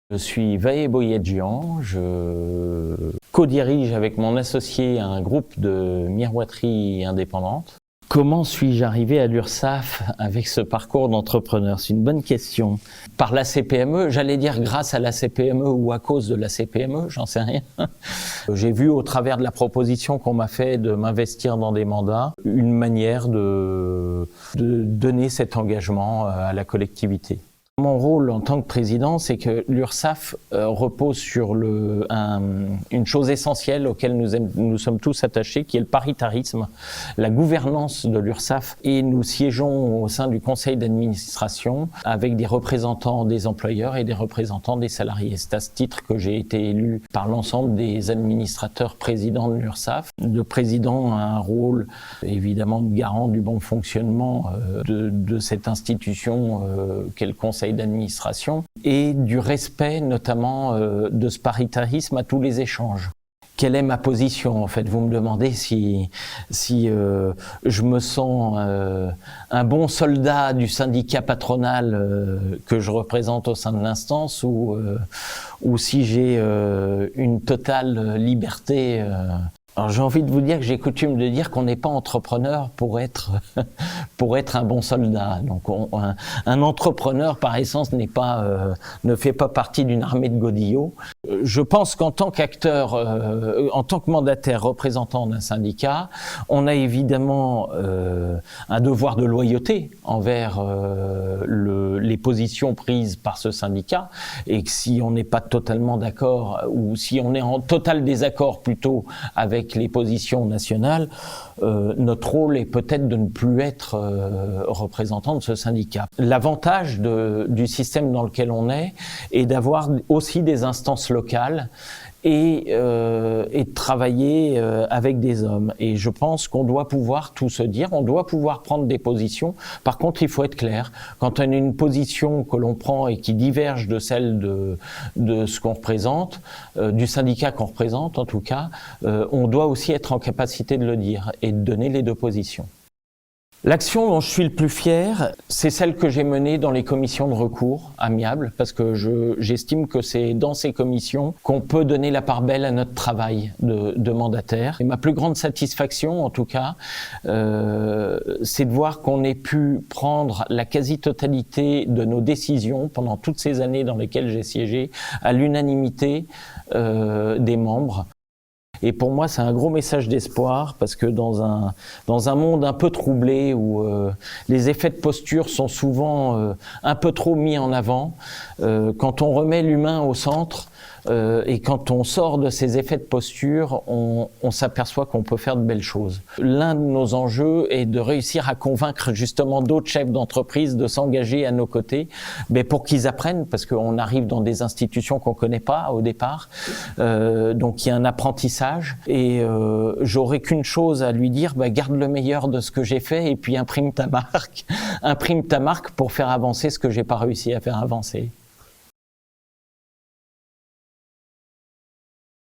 Je suis Vahe Boyadjian, je co-dirige avec mon associé un groupe de miroiterie indépendante. Comment suis-je arrivé à l'URSSAF avec ce parcours d'entrepreneur? C'est une bonne question. Par la CPME, j'allais dire grâce à la CPME ou à cause de la CPME, j'en sais rien. J'ai vu au travers de la proposition qu'on m'a fait de m'investir dans des mandats, une manière de donner cet engagement à la collectivité. Mon rôle en tant que président, c'est que l'URSSAF repose sur une chose essentielle auquel nous sommes tous attachés, qui est le paritarisme, la gouvernance de l'URSSAF. Et nous siégeons au sein du conseil d'administration avec des représentants des employeurs et des représentants des salariés. C'est à ce titre que j'ai été élu par l'ensemble des administrateurs présidents de l'URSSAF. Le président a un rôle évidemment de garant du bon fonctionnement de cette institution qu'est le conseil d'administration et du respect notamment de ce paritarisme à tous les échanges. Quelle est ma position en fait? Vous me demandez si je me sens un bon soldat du syndicat patronal que je représente au sein de l'instance ou si j'ai une totale liberté. Alors j'ai envie de vous dire que j'ai coutume de dire qu'on n'est pas entrepreneur pour être un bon soldat. Donc un entrepreneur par essence ne fait pas partie d'une armée de godillots. Je pense qu'en tant qu'acteur, en tant que mandataire représentant d'un syndicat, on a évidemment un devoir de loyauté envers les positions prises par ce syndicat, et que si on n'est pas totalement d'accord ou si on est en total désaccord plutôt avec les positions nationales, notre rôle est peut-être de ne plus être représentant de ce syndicat. L'avantage du système dans lequel on est d'avoir aussi des instances locales et de travailler avec des hommes. Et je pense qu'on doit pouvoir tout se dire, on doit pouvoir prendre des positions. Par contre, il faut être clair. Quand on a une position que l'on prend et qui diverge de celle de ce qu'on représente, du syndicat qu'on représente en tout cas, on doit aussi être en capacité de le dire et de donner les deux positions. L'action dont je suis le plus fier, c'est celle que j'ai menée dans les commissions de recours amiables, parce que j'estime que c'est dans ces commissions qu'on peut donner la part belle à notre travail de mandataire. Et ma plus grande satisfaction, en tout cas, c'est de voir qu'on ait pu prendre la quasi-totalité de nos décisions pendant toutes ces années dans lesquelles j'ai siégé à l'unanimité des membres. Et pour moi, c'est un gros message d'espoir parce que dans un monde un peu troublé où les effets de posture sont souvent un peu trop mis en avant, quand on remet l'humain au centre et quand on sort de ces effets de posture, on s'aperçoit qu'on peut faire de belles choses. L'un de nos enjeux est de réussir à convaincre justement d'autres chefs d'entreprise de s'engager à nos côtés, mais pour qu'ils apprennent, parce qu'on arrive dans des institutions qu'on connaît pas au départ, donc il y a un apprentissage et j'aurais qu'une chose à lui dire, garde le meilleur de ce que j'ai fait et puis imprime ta marque pour faire avancer ce que j'ai pas réussi à faire avancer.